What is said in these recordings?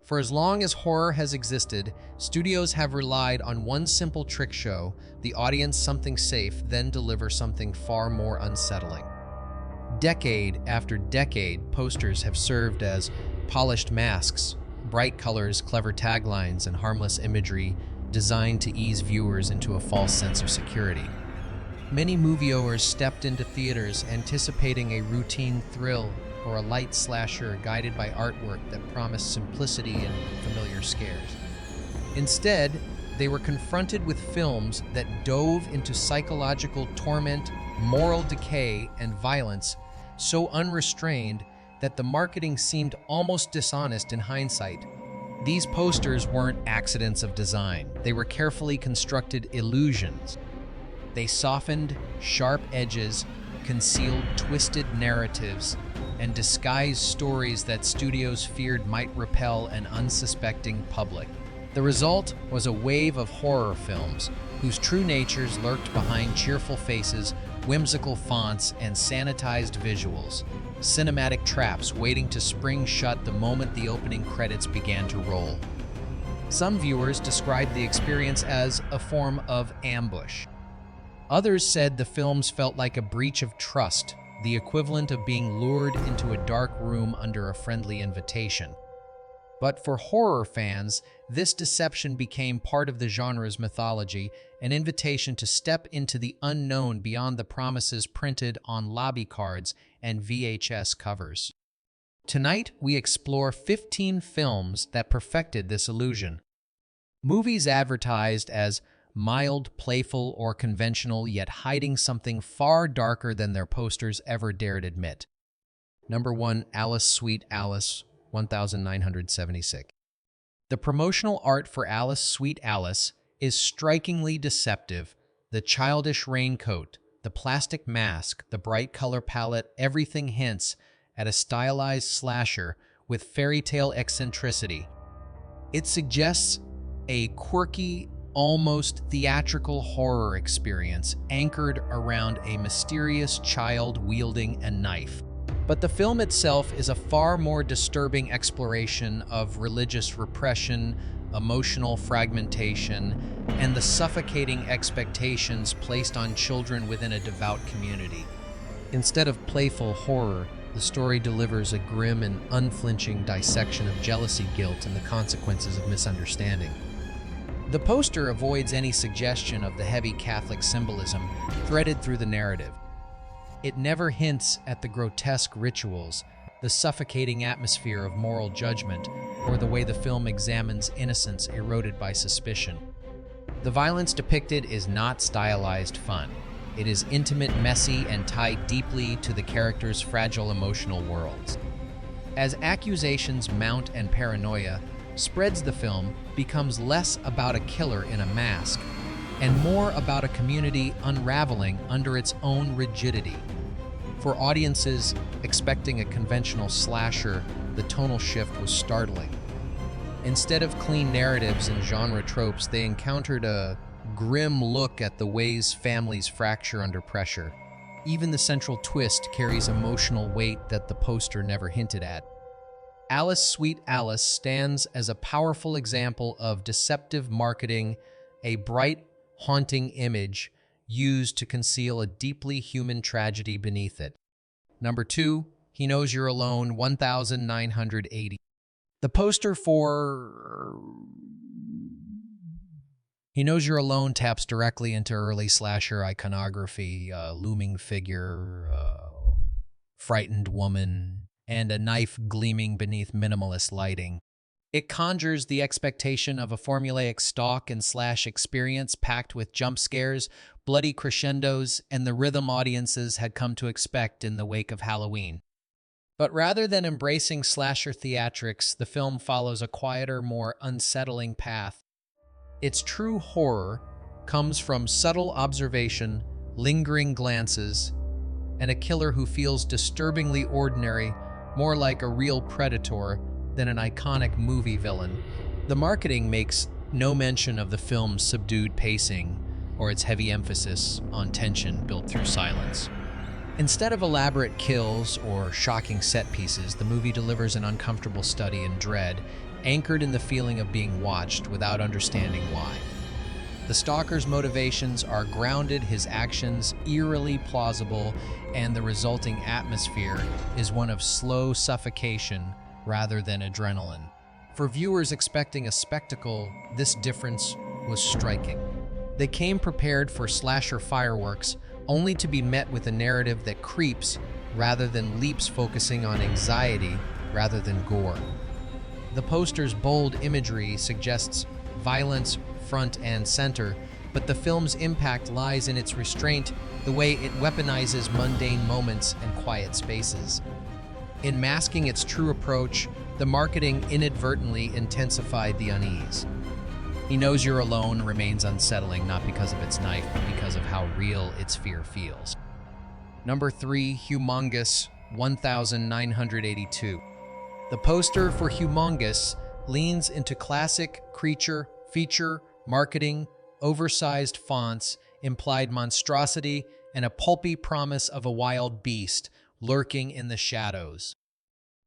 For as long as horror has existed, studios have relied on one simple trick show the audience something safe, then deliver something far more unsettling. Decade after decade, posters have served as polished masks, bright colors, clever taglines, and harmless imagery designed to ease viewers into a false sense of security. Many moviegoers stepped into theaters anticipating a routine thrill or a light slasher guided by artwork that promised simplicity and familiar scares. Instead, they were confronted with films that dove into psychological torment, moral decay, and violence so unrestrained that the marketing seemed almost dishonest in hindsight. These posters weren't accidents of design. They were carefully constructed illusions. They softened sharp edges, concealed twisted narratives, and disguised stories that studios feared might repel an unsuspecting public. The result was a wave of horror films whose true natures lurked behind cheerful faces, whimsical fonts, and sanitized visuals, cinematic traps waiting to spring shut the moment the opening credits began to roll. Some viewers described the experience as a form of ambush. Others said the films felt like a breach of trust, the equivalent of being lured into a dark room under a friendly invitation. But for horror fans, this deception became part of the genre's mythology, an invitation to step into the unknown beyond the promises printed on lobby cards and VHS covers. Tonight, we explore 15 films that perfected this illusion. Movies advertised as mild, playful, or conventional, yet hiding something far darker than their posters ever dared admit. Number 1, Alice Sweet Alice, 1976. The promotional art for Alice Sweet Alice is strikingly deceptive. The childish raincoat, the plastic mask, the bright color palette, everything hints at a stylized slasher with fairy tale eccentricity. It suggests a quirky, almost theatrical horror experience anchored around a mysterious child wielding a knife. But the film itself is a far more disturbing exploration of religious repression, emotional fragmentation, and the suffocating expectations placed on children within a devout community. Instead of playful horror, the story delivers a grim and unflinching dissection of jealousy, guilt, and the consequences of misunderstanding. The poster avoids any suggestion of the heavy Catholic symbolism threaded through the narrative. It never hints at the grotesque rituals, the suffocating atmosphere of moral judgment, or the way the film examines innocence eroded by suspicion. The violence depicted is not stylized fun. It is intimate, messy, and tied deeply to the characters' fragile emotional worlds. As accusations mount and paranoia spreads, the film becomes less about a killer in a mask and more about a community unraveling under its own rigidity. For audiences expecting a conventional slasher, the tonal shift was startling. Instead of clean narratives and genre tropes, they encountered a grim look at the ways families fracture under pressure. Even the central twist carries emotional weight that the poster never hinted at. Alice Sweet Alice stands as a powerful example of deceptive marketing, a bright, haunting image used to conceal a deeply human tragedy beneath it. Number 2, He Knows You're Alone, 1980. The poster for He Knows You're Alone taps directly into early slasher iconography, a looming figure, frightened woman, and a knife gleaming beneath minimalist lighting. It conjures the expectation of a formulaic stalk and slash experience packed with jump scares, bloody crescendos, and the rhythm audiences had come to expect in the wake of Halloween. But rather than embracing slasher theatrics, the film follows a quieter, more unsettling path. Its true horror comes from subtle observation, lingering glances, and a killer who feels disturbingly ordinary, more like a real predator than an iconic movie villain. The marketing makes no mention of the film's subdued pacing or its heavy emphasis on tension built through silence. Instead of elaborate kills or shocking set pieces, the movie delivers an uncomfortable study in dread, anchored in the feeling of being watched without understanding why. The stalker's motivations are grounded, his actions eerily plausible, and the resulting atmosphere is one of slow suffocation rather than adrenaline. For viewers expecting a spectacle, this difference was striking. They came prepared for slasher fireworks, only to be met with a narrative that creeps rather than leaps, focusing on anxiety rather than gore. The poster's bold imagery suggests violence front and center, but the film's impact lies in its restraint, the way it weaponizes mundane moments and quiet spaces. In masking its true approach, the marketing inadvertently intensified the unease. He Knows You're Alone remains unsettling not because of its knife, but because of how real its fear feels. Number 3, Humongous, 1982. The poster for Humongous leans into classic creature feature marketing, oversized fonts, implied monstrosity, and a pulpy promise of a wild beast lurking in the shadows.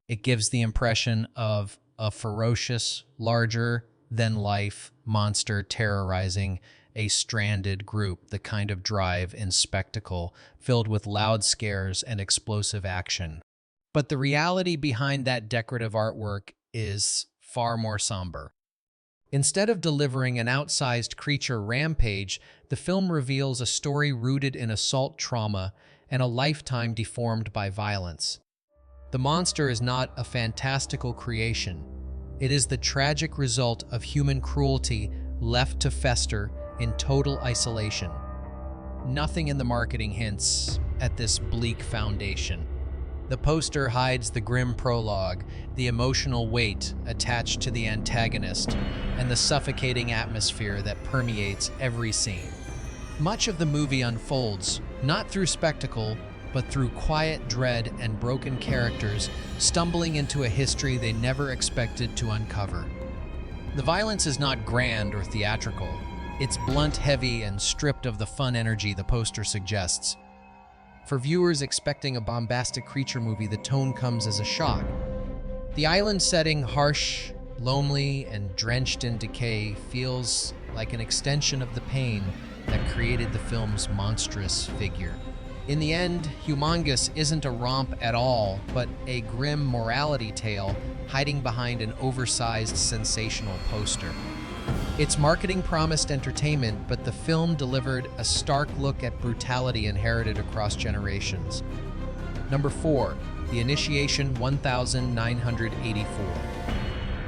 It gives the impression of a ferocious, larger-than-life monster terrorizing a stranded group, the kind of drive and spectacle filled with loud scares and explosive action. But the reality behind that decorative artwork is far more somber. Instead of delivering an outsized creature rampage, the film reveals a story rooted in assault trauma and a lifetime deformed by violence. The monster is not a fantastical creation. It is the tragic result of human cruelty left to fester in total isolation. Nothing in the marketing hints at this bleak foundation. The poster hides the grim prologue, the emotional weight attached to the antagonist, and the suffocating atmosphere that permeates every scene. Much of the movie unfolds, not through spectacle, but through quiet dread and broken characters stumbling into a history they never expected to uncover. The violence is not grand or theatrical. It's blunt, heavy, and stripped of the fun energy the poster suggests. For viewers expecting a bombastic creature movie, the tone comes as a shock. The island setting, harsh, lonely, and drenched in decay, feels like an extension of the pain that created the film's monstrous figure. In the end, Humongous isn't a romp at all, but a grim morality tale hiding behind an oversized, sensational poster. Its marketing promised entertainment, but the film delivered a stark look at brutality inherited across generations. Number 4, The Initiation, 1984.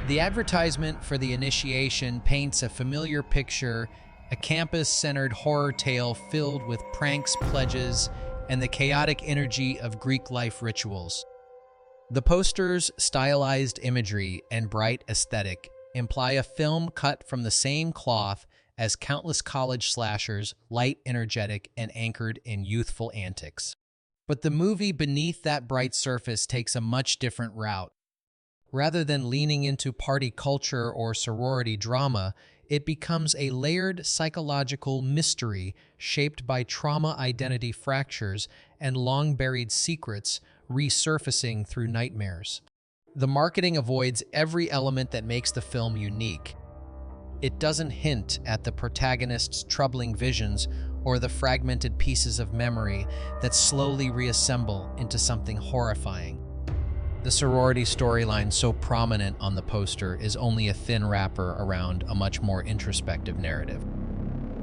The advertisement for The Initiation paints a familiar picture, a campus-centered horror tale filled with pranks, pledges, and the chaotic energy of Greek life rituals. The poster's stylized imagery and bright aesthetic imply a film cut from the same cloth as countless college slashers, light, energetic, and anchored in youthful antics. But the movie beneath that bright surface takes a much different route. Rather than leaning into party culture or sorority drama, it becomes a layered psychological mystery shaped by trauma, identity fractures, and long-buried secrets resurfacing through nightmares. The marketing avoids every element that makes the film unique. It doesn't hint at the protagonist's troubling visions or the fragmented pieces of memory that slowly reassemble into something horrifying. The sorority storyline, so prominent on the poster, is only a thin wrapper around a much more introspective narrative.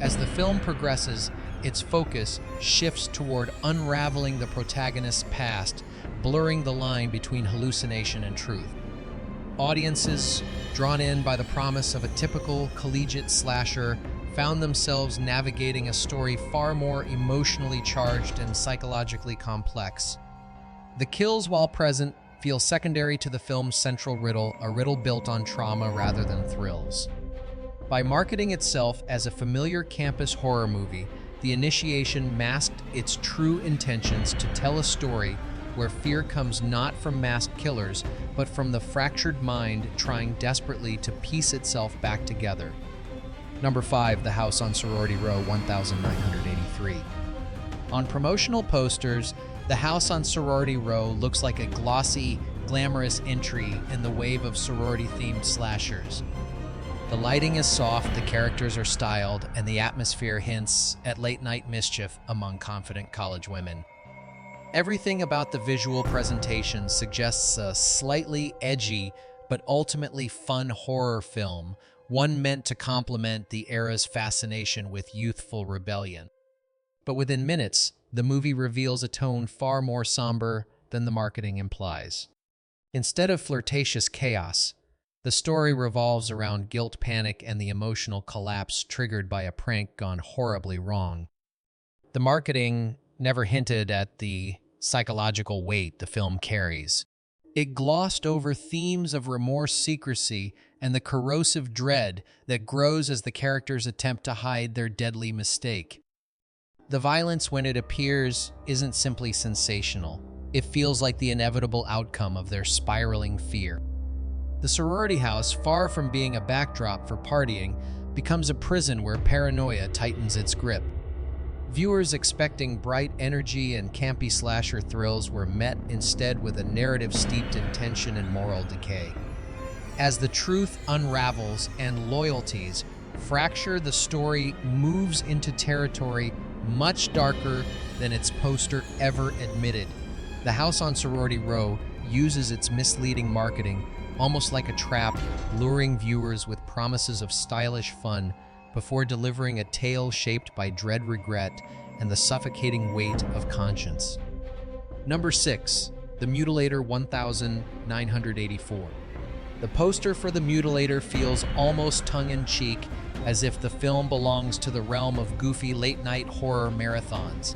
As the film progresses, its focus shifts toward unraveling the protagonist's past, blurring the line between hallucination and truth. Audiences, drawn in by the promise of a typical collegiate slasher, found themselves navigating a story far more emotionally charged and psychologically complex. The kills, while present, feel secondary to the film's central riddle, a riddle built on trauma rather than thrills. By marketing itself as a familiar campus horror movie, The Initiation masked its true intentions to tell a story where fear comes not from masked killers, but from the fractured mind trying desperately to piece itself back together. Number 5, The House on Sorority Row, 1983. On promotional posters, The House on Sorority Row looks like a glossy, glamorous entry in the wave of sorority-themed slashers. The lighting is soft, the characters are styled, and the atmosphere hints at late-night mischief among confident college women. Everything about the visual presentation suggests a slightly edgy but ultimately fun horror film, one meant to complement the era's fascination with youthful rebellion. But within minutes, the movie reveals a tone far more somber than the marketing implies. Instead of flirtatious chaos, the story revolves around guilt, panic, and the emotional collapse triggered by a prank gone horribly wrong. The marketing never hinted at the psychological weight the film carries. It glossed over themes of remorse, secrecy, and the corrosive dread that grows as the characters attempt to hide their deadly mistake. The violence, when it appears, isn't simply sensational. It feels like the inevitable outcome of their spiraling fear. The sorority house, far from being a backdrop for partying, becomes a prison where paranoia tightens its grip. Viewers expecting bright energy and campy slasher thrills were met instead with a narrative steeped in tension and moral decay. As the truth unravels and loyalties fracture, the story moves into territory much darker than its poster ever admitted. The house on Sorority Row uses its misleading marketing almost like a trap, luring viewers with promises of stylish fun before delivering a tale shaped by dread, regret, and the suffocating weight of conscience. Number 6. The Mutilator 1984. The poster for The Mutilator feels almost tongue-in-cheek, as if the film belongs to the realm of goofy late-night horror marathons.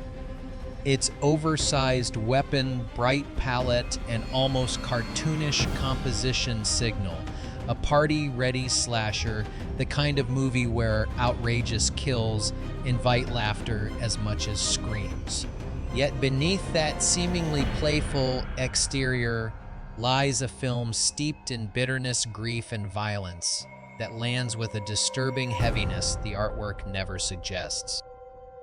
Its oversized weapon, bright palette, and almost cartoonish composition signal a party-ready slasher, the kind of movie where outrageous kills invite laughter as much as screams. Yet beneath that seemingly playful exterior lies a film steeped in bitterness, grief, and violence that lands with a disturbing heaviness the artwork never suggests.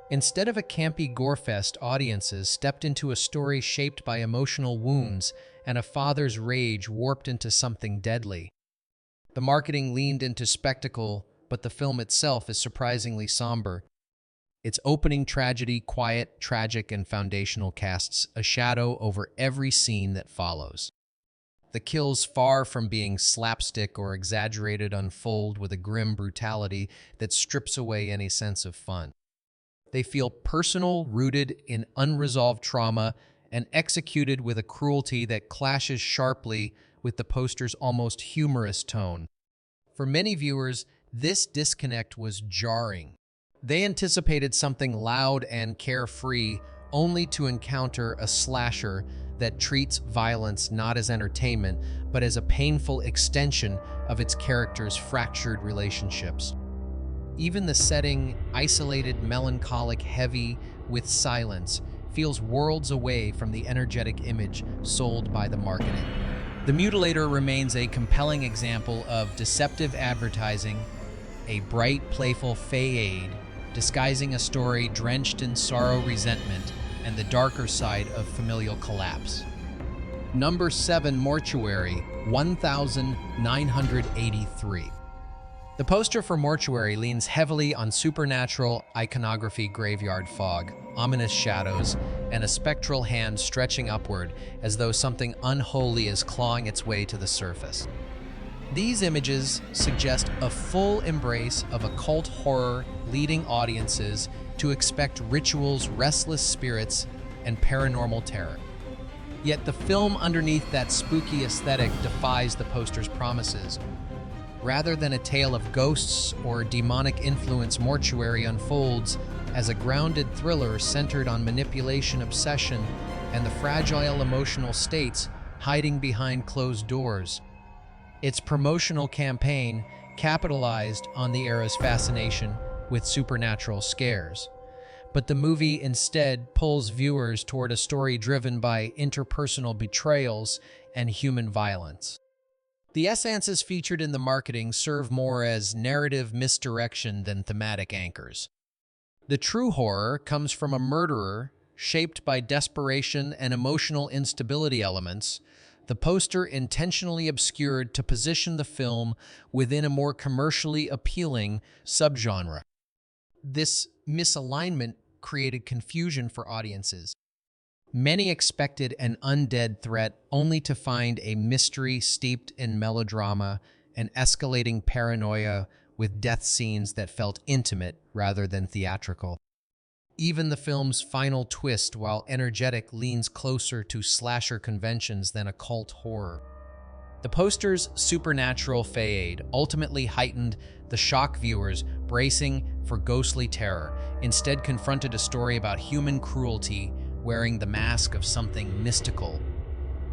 Instead of a campy gorefest, audiences stepped into a story shaped by emotional wounds and a father's rage warped into something deadly. The marketing leaned into spectacle, but the film itself is surprisingly somber. Its opening tragedy, quiet, tragic, and foundational, casts a shadow over every scene that follows. The kills, far from being slapstick or exaggerated, unfold with a grim brutality that strips away any sense of fun. They feel personal, rooted in unresolved trauma, and executed with a cruelty that clashes sharply with the poster's almost humorous tone. For many viewers, this disconnect was jarring. They anticipated something loud and carefree, only to encounter a slasher that treats violence not as entertainment, but as a painful extension of its characters' fractured relationships. Even the setting, isolated, melancholic, heavy with silence, feels worlds away from the energetic image sold by the marketing. The Mutilator remains a compelling example of deceptive advertising, a bright, playful fade disguising a story drenched in sorrow, resentment, and the darker side of familial collapse. Number 7. Mortuary 1983. The poster for Mortuary leans heavily on supernatural iconography, graveyard fog, ominous shadows, and a spectral hand stretching upward as though something unholy is clawing its way to the surface. These images suggest a full embrace of occult horror, leading audiences to expect rituals, restless spirits, and paranormal terror. Yet the film underneath that spooky aesthetic defies the poster's promises. Rather than a tale of ghosts or demonic influence, Mortuary unfolds as a grounded thriller centered on manipulation, obsession, and the fragile emotional states hiding behind closed doors. Its promotional campaign capitalized on the era's fascination with supernatural scares. But the movie instead pulls viewers toward a story driven by interpersonal betrayals and human violence. The essences featured in the marketing serve more as narrative misdirection than thematic anchors. The true horror comes from a murderer shaped by desperation and emotional instability elements, the poster intentionally obscured to position the film within a more commercially appealing subgenre. This misalignment created confusion for audiences. Many expected an undead threat only to find a mystery steeped in melodrama and escalating paranoia with death scenes that felt intimate rather than theatrical. Even the film's final twist, while energetic, leans closer to slasher conventions than occult horror. The poster's supernatural fade ultimately heightened the shock viewers bracing for ghostly terror, instead confronted a story about human cruelty wearing the mask of something mystical.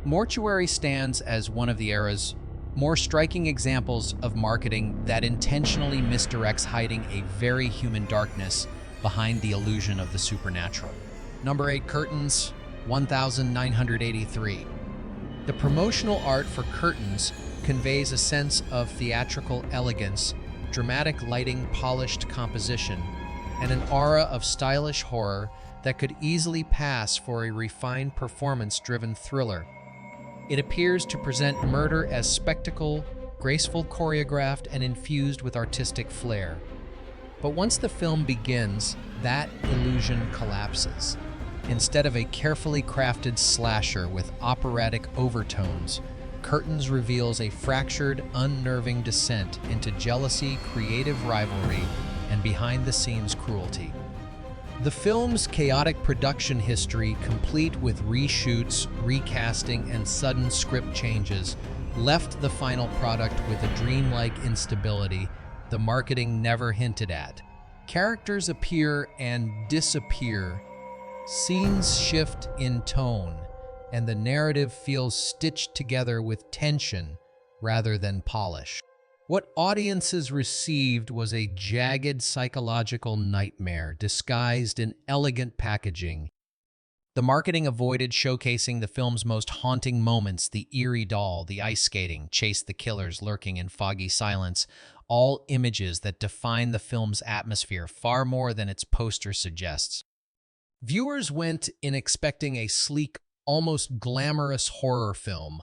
Mortuary stands as one of the era's more striking examples of marketing that intentionally misdirects, hiding a very human darkness behind the illusion of the supernatural. Number 8, Curtains, 1983. The promotional art for Curtains conveys a sense of theatrical elegance, dramatic lighting, polished composition, and an aura of stylish horror that could easily pass for a refined performance-driven thriller. It appears to present murder as spectacle, graceful, choreographed, and infused with artistic flair. But once the film begins, that illusion collapses. Instead of a carefully crafted slasher with operatic overtones, Curtains reveals a fractured, unnerving descent into jealousy, creative rivalry, and behind-the-scenes cruelty. The film's chaotic production history, complete with reshoots, recasting, and sudden script changes, left the final product with a dreamlike instability the marketing never hinted at. Characters appear and disappear, scenes shift in tone, and the narrative feels stitched together with tension rather than polish. What audiences received was a jagged psychological nightmare disguised in elegant packaging. The marketing avoided showcasing the film's most haunting moments: the eerie doll, the ice skating, chase the killers lurking in foggy silence, all images that define the film's atmosphere far more than its poster suggests. Viewers went in expecting a sleek, almost glamorous horror film.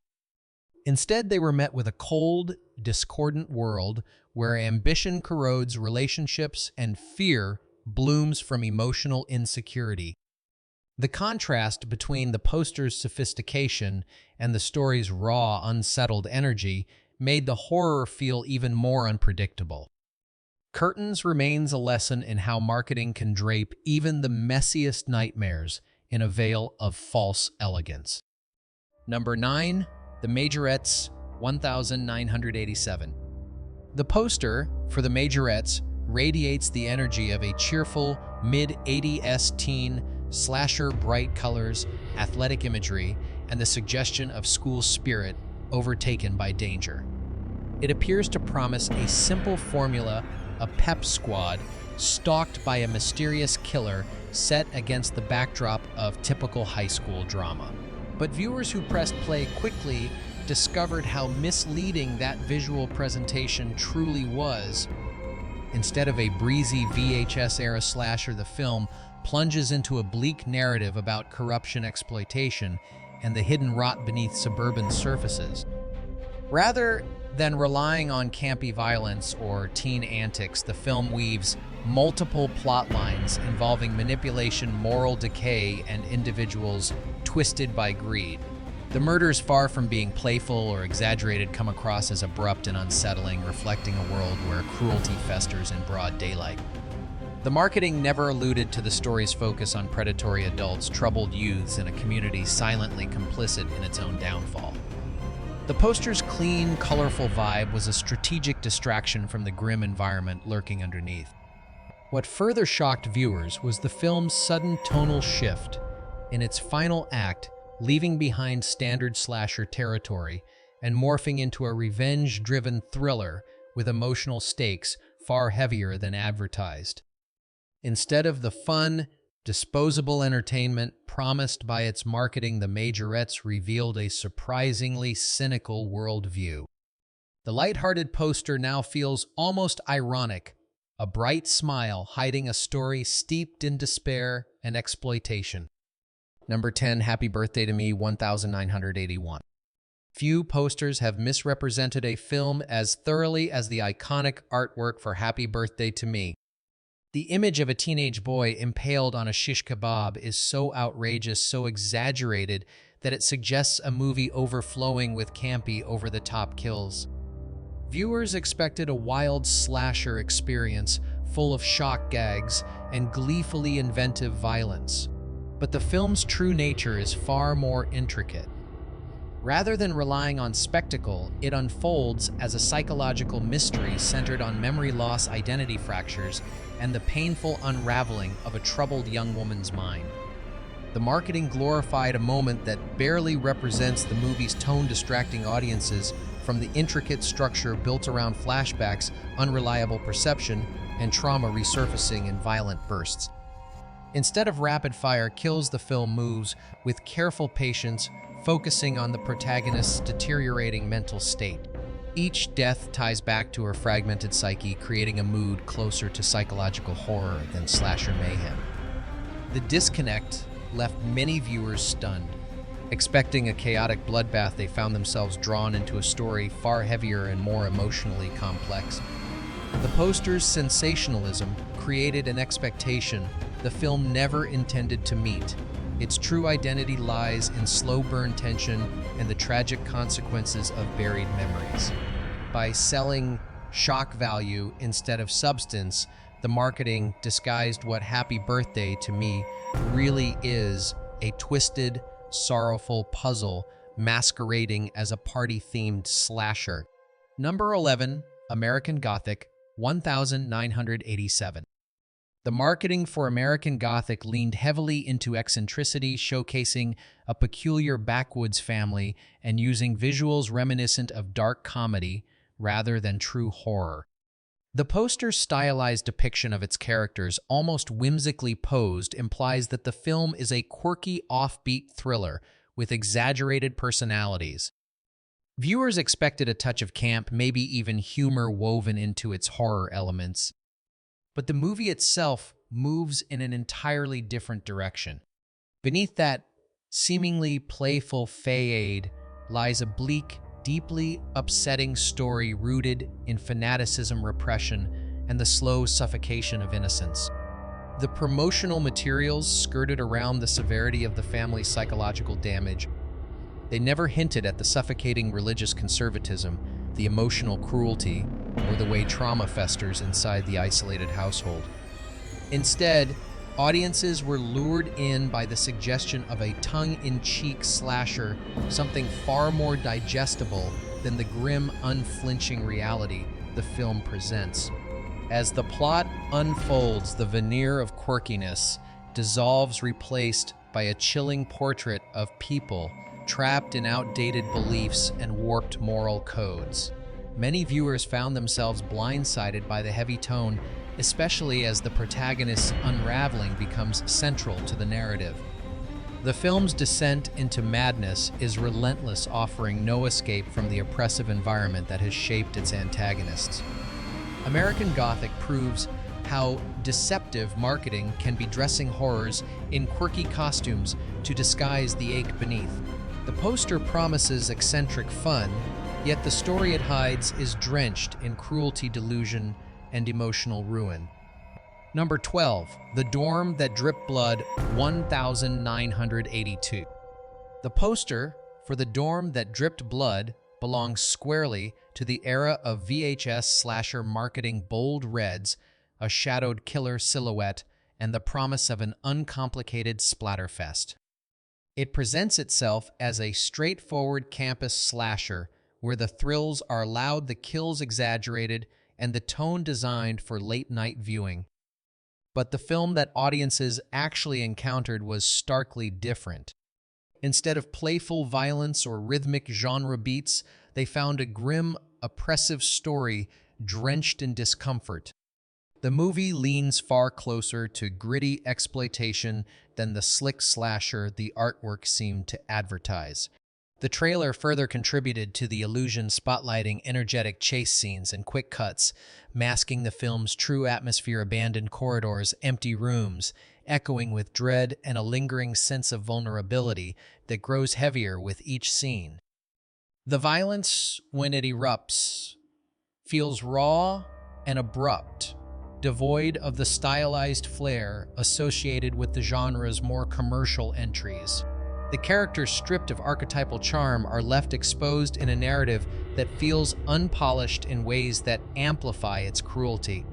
Instead, they were met with a cold, discordant world where ambition corrodes relationships and fear blooms from emotional insecurity. The contrast between the poster's sophistication and the story's raw, unsettled energy made the horror feel even more unpredictable. Curtains remains a lesson in how marketing can drape even the messiest nightmares in a veil of false elegance. Number 9. The Majorettes, 1987. The poster for The Majorettes radiates the energy of a cheerful, mid-80s teen slasher, bright colors, athletic imagery, and the suggestion of school spirit overtaken by danger. It appears to promise a simple formula, a pep squad stalked by a mysterious killer set against the backdrop of typical high school drama. But viewers who pressed play quickly discovered how misleading that visual presentation truly was. Instead of a breezy VHS-era slasher, the film plunges into a bleak narrative about corruption, exploitation, and the hidden rot beneath suburban surfaces. Rather than relying on campy violence or teen antics, the film weaves multiple plot lines involving manipulation, moral decay, and individuals twisted by greed. The murders, far from being playful or exaggerated, come across as abrupt and unsettling, reflecting a world where cruelty festers in broad daylight. The marketing never alluded to the story's focus on predatory adults, troubled youths, and a community silently complicit in its own downfall. The poster's clean, colorful vibe was a strategic distraction from the grim environment lurking underneath. What further shocked viewers was the film's sudden tonal shift in its final act, leaving behind standard slasher territory and morphing into a revenge-driven thriller with emotional stakes far heavier than advertised. Instead of the fun, disposable entertainment promised by its marketing, The Majorettes revealed a surprisingly cynical worldview. The lighthearted poster now feels almost ironic, a bright smile hiding a story steeped in despair and exploitation. Number 10, Happy Birthday to Me, 1981. Few posters have misrepresented a film as thoroughly as the iconic artwork for Happy Birthday to Me. The image of a teenage boy impaled on a shish kebab is so outrageous, so exaggerated, that it suggests a movie overflowing with campy, over-the-top kills. Viewers expected a wild slasher experience full of shock gags and gleefully inventive violence. But the film's true nature is far more intricate. Rather than relying on spectacle, it unfolds as a psychological mystery centered on memory loss, identity fractures, and the painful unraveling of a troubled young woman's mind. The marketing glorified a moment that barely represents the movie's tone, distracting audiences from the intricate structure built around flashbacks, unreliable perception, and trauma resurfacing in violent bursts. Instead of rapid-fire kills, the film moves with careful patience, focusing on the protagonist's deteriorating mental state. Each death ties back to her fragmented psyche, creating a mood closer to psychological horror than slasher mayhem. The disconnect left many viewers stunned. Expecting a chaotic bloodbath, they found themselves drawn into a story far heavier and more emotionally complex. The poster's sensationalism created an expectation the film never intended to meet. Its true identity lies in slow burn tension and the tragic consequences of buried memories. By selling shock value instead of substance, the marketing disguised what Happy Birthday to Me really is: a twisted, sorrowful puzzle masquerading as a party-themed slasher. Number 11, American Gothic, 1987. The marketing for American Gothic leaned heavily into eccentricity, showcasing a peculiar backwoods family and using visuals reminiscent of dark comedy rather than true horror. The poster's stylized depiction of its characters, almost whimsically posed, implies that the film is a quirky, offbeat thriller with exaggerated personalities. Viewers expected a touch of camp, maybe even humor woven into its horror elements. But the movie itself moves in an entirely different direction. Beneath that seemingly playful facade lies a bleak, deeply upsetting story rooted in fanaticism, repression, and the slow suffocation of innocence. The promotional materials skirted around the severity of the family's psychological damage. They never hinted at the suffocating religious conservatism, the emotional cruelty, or the way trauma festers inside the isolated household. Instead, audiences were lured in by the suggestion of a tongue-in-cheek slasher, something far more digestible than the grim, unflinching reality the film presents. As the plot unfolds, the veneer of quirkiness dissolves, replaced by a chilling portrait of people trapped in outdated beliefs and warped moral codes. Many viewers found themselves blindsided by the heavy tone, especially as the protagonist's unraveling becomes central to the narrative. The film's descent into madness is relentless, offering no escape from the oppressive environment that has shaped its antagonists. American Gothic proves how deceptive marketing can be, dressing horrors in quirky costumes to disguise the ache beneath. The poster promises eccentric fun, yet the story it hides is drenched in cruelty, delusion, and emotional ruin. Number 12, The Dorm That Dripped Blood, 1982. The poster for The Dorm That Dripped Blood belongs squarely to the era of VHS slasher marketing: bold reds, a shadowed killer silhouette, and the promise of an uncomplicated splatterfest. It presents itself as a straightforward campus slasher where the thrills are loud, the kills exaggerated, and the tone designed for late-night viewing. But the film that audiences actually encountered was starkly different. Instead of playful violence or rhythmic genre beats, they found a grim, oppressive story drenched in discomfort. The movie leans far closer to gritty exploitation than the slick slasher the artwork seemed to advertise. The trailer further contributed to the illusion, spotlighting energetic chase scenes and quick cuts, masking the film's true atmosphere: abandoned corridors, empty rooms, echoing with dread and a lingering sense of vulnerability that grows heavier with each scene. The violence, when it erupts, feels raw and abrupt, devoid of the stylized flair associated with the genre's more commercial entries. The characters, stripped of archetypal charm, are left exposed in a narrative that feels unpolished in ways that amplify its cruelty.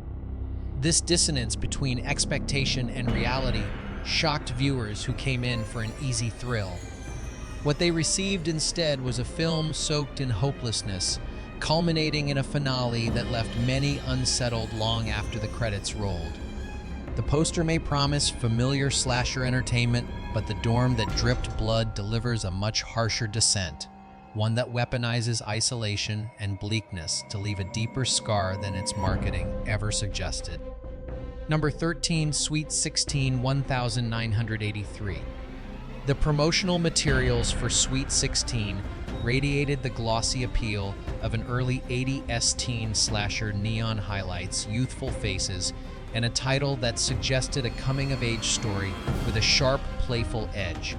This dissonance between expectation and reality shocked viewers who came in for an easy thrill. What they received instead was a film soaked in hopelessness, culminating in a finale that left many unsettled long after the credits rolled. The poster may promise familiar slasher entertainment, but the dorm that dripped blood delivers a much harsher descent, one that weaponizes isolation and bleakness to leave a deeper scar than its marketing ever suggested. Number 13, Sweet 16, 1983. The promotional materials for Sweet 16 radiated the glossy appeal of an early 80s teen slasher. Neon highlights, youthful faces, and a title that suggested a coming-of-age story with a sharp, playful edge.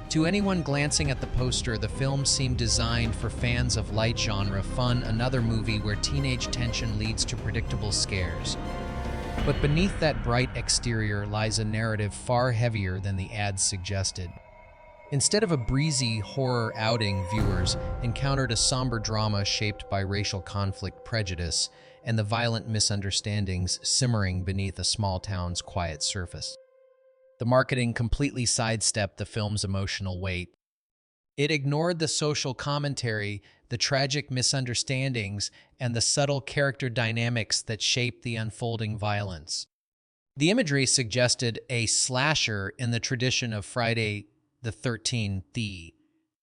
To anyone glancing at the poster, the film seemed designed for fans of light genre fun, another movie where teenage tension leads to predictable scares. But beneath that bright exterior lies a narrative far heavier than the ads suggested. Instead of a breezy horror outing, viewers encountered a somber drama shaped by racial conflict, prejudice, and the violent misunderstandings simmering beneath a small town's quiet surface. The marketing completely sidestepped the film's emotional weight. It ignored the social commentary, the tragic misunderstandings, and the subtle character dynamics that shaped the unfolding violence. The imagery suggested a slasher in the tradition of Friday the 13th,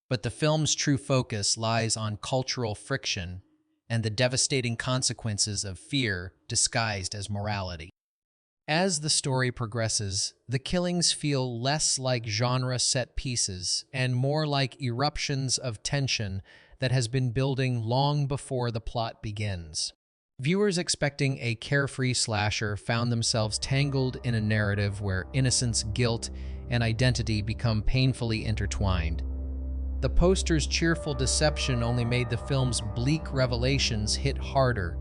but the film's true focus lies on cultural friction and the devastating consequences of fear disguised as morality. As the story progresses, the killings feel less like genre set pieces and more like eruptions of tension that has been building long before the plot begins. Viewers expecting a carefree slasher found themselves tangled in a narrative where innocence, guilt, and identity become painfully intertwined. The poster's cheerful deception only made the film's bleak revelations hit harder.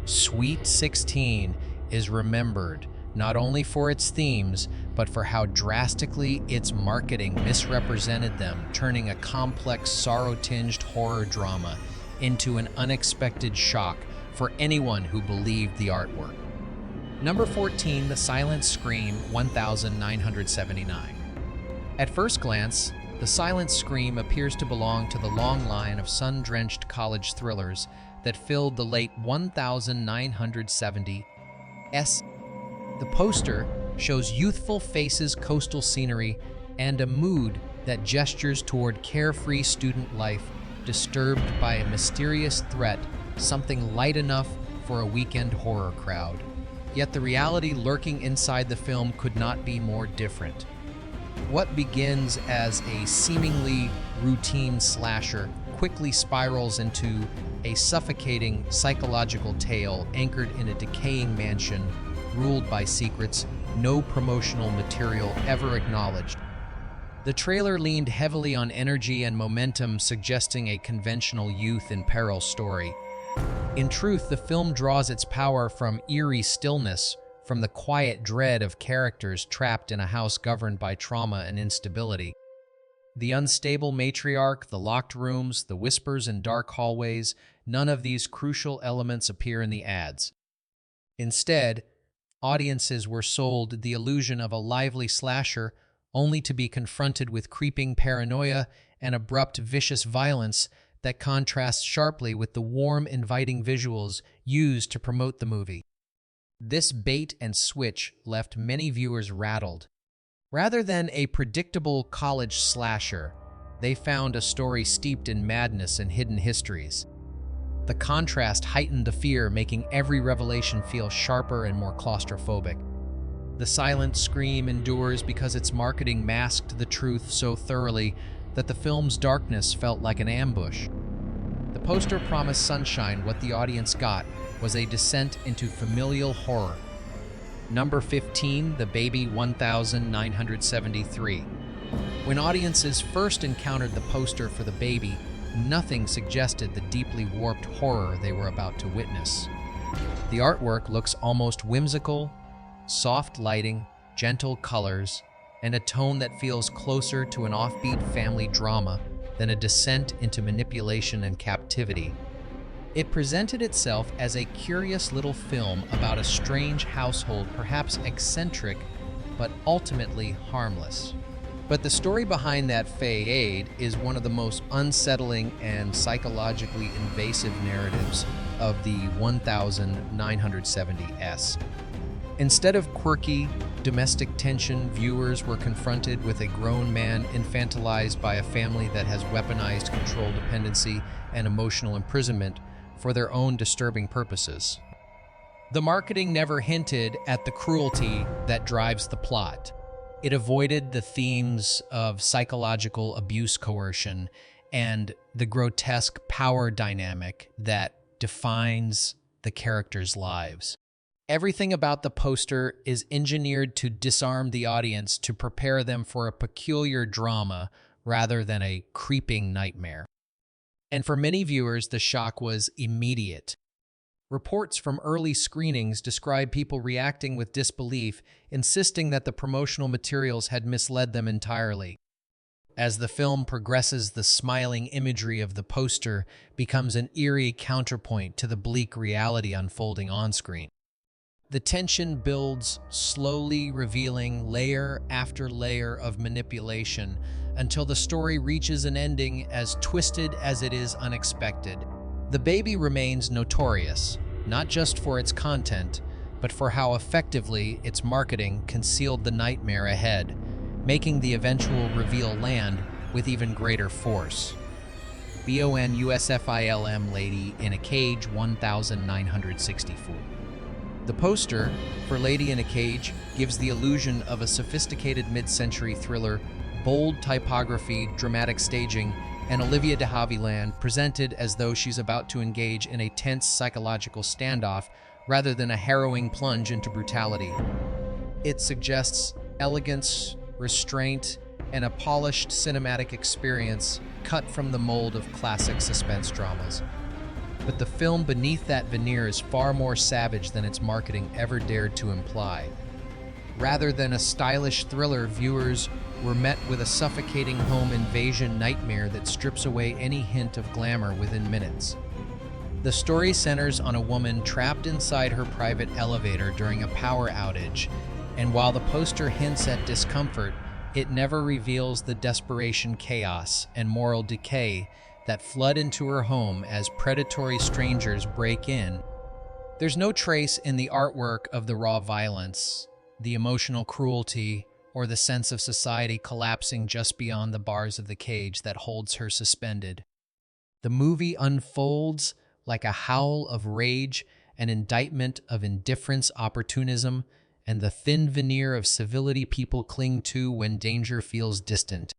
Sweet 16 is remembered not only for its themes, but for how drastically its marketing misrepresented them, turning a complex, sorrow-tinged horror drama into an unexpected shock for anyone who believed the artwork. Number 14, The Silent Scream, 1979. At first glance, The Silent Scream appears to belong to the long line of sun-drenched college thrillers that filled the late 1970s. The poster shows youthful faces, coastal scenery, and a mood that gestures toward carefree student life disturbed by a mysterious threat, something light enough for a weekend horror crowd. Yet the reality lurking inside the film could not be more different. What begins as a seemingly routine slasher quickly spirals into a suffocating psychological tale anchored in a decaying mansion ruled by secrets no promotional material ever acknowledged. The trailer leaned heavily on energy and momentum, suggesting a conventional youth in peril story. In truth, the film draws its power from eerie stillness, from the quiet dread of characters trapped in a house governed by trauma and instability. The unstable matriarch, the locked rooms, the whispers in dark hallways, none of these crucial elements appear in the ads. Instead, audiences were sold the illusion of a lively slasher only to be confronted with creeping paranoia and abrupt, vicious violence that contrasts sharply with the warm, inviting visuals used to promote the movie. This bait and switch left many viewers rattled. Rather than a predictable college slasher, they found a story steeped in madness and hidden histories. The contrast heightened the fear, making every revelation feel sharper and more claustrophobic. The Silent Scream endures because its marketing masked the truth so thoroughly that the film's darkness felt like an ambush. The poster promised sunshine. What the audience got was a descent into familial horror. Number 15, The Baby, 1973. When audiences first encountered the poster for The Baby, nothing suggested the deeply warped horror they were about to witness. The artwork looks almost whimsical, soft lighting, gentle colors, and a tone that feels closer to an offbeat family drama than a descent into manipulation and captivity. It presented itself as a curious little film about a strange household, perhaps eccentric, but ultimately harmless. But the story behind that fade is one of the most unsettling and psychologically invasive narratives of the 1970s. Instead of quirky, domestic tension, viewers were confronted with a grown man infantilized by a family that has weaponized control dependency and emotional imprisonment for their own disturbing purposes. The marketing never hinted at the cruelty that drives the plot. It avoided the themes of psychological abuse, coercion, and the grotesque power dynamic that defines the characters' lives. Everything about the poster is engineered to disarm the audience, to prepare them for a peculiar drama rather than a creeping nightmare. And for many viewers, the shock was immediate. Reports from early screenings describe people reacting with disbelief, insisting that the promotional materials had misled them entirely. As the film progresses, the smiling imagery of the poster becomes an eerie counterpoint to the bleak reality unfolding on-screen. The tension builds, slowly revealing layer after layer of manipulation until the story reaches an ending as twisted as it is unexpected. The Baby remains notorious, not just for its content, but for how effectively its marketing concealed the nightmare ahead, making the eventual reveal land with even greater force. BONUSFILM Lady in a Cage 1964. The poster for Lady in a Cage gives the illusion of a sophisticated mid-century thriller, bold typography, dramatic staging, and Olivia de Havilland presented as though she's about to engage in a tense psychological standoff rather than a harrowing plunge into brutality. It suggests elegance, restraint, and a polished cinematic experience cut from the mold of classic suspense dramas. But the film beneath that veneer is far more savage than its marketing ever dared to imply. Rather than a stylish thriller, viewers were met with a suffocating home invasion nightmare that strips away any hint of glamour within minutes. The story centers on a woman trapped inside her private elevator during a power outage, and while the poster hints at discomfort, it never reveals the desperation, chaos, and moral decay that flood into her home as predatory strangers break in. There's no trace in the artwork of the raw violence, the emotional cruelty, or the sense of society collapsing just beyond the bars of the cage that holds her suspended. The movie unfolds like a howl of rage, an indictment of indifference, opportunism, and the thin veneer of civility people cling to when danger feels distant.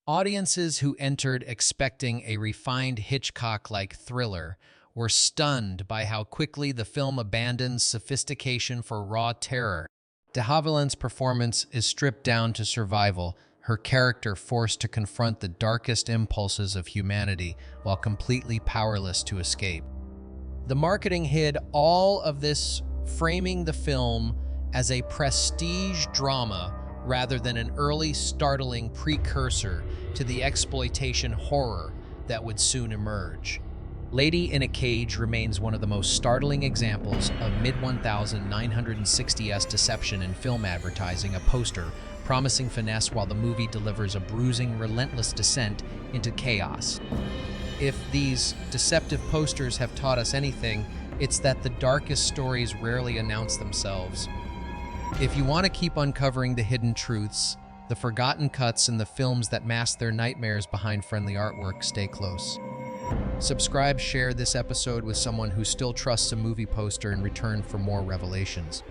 Audiences who entered expecting a refined Hitchcock-like thriller were stunned by how quickly the film abandons sophistication for raw terror. De Havilland's performance is stripped down to survival, her character forced to confront the darkest impulses of humanity while completely powerless to escape. The marketing hid all of this, framing the film as a prestige drama rather than an early, startling precursor to the exploitation horror that would soon emerge. Lady in a Cage remains one of the most startling examples of mid-1960s deception in film advertising, a poster promising finesse while the movie delivers a bruising, relentless descent into chaos. If these deceptive posters have taught us anything, it's that the darkest stories rarely announce themselves. If you want to keep uncovering the hidden truths, the forgotten cuts, and the films that mask their nightmares behind friendly artwork, stay close. Subscribe, share this episode with someone who still trusts a movie poster in return for more revelations.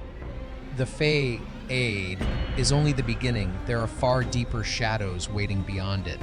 The fade is only the beginning. There are far deeper shadows waiting beyond it.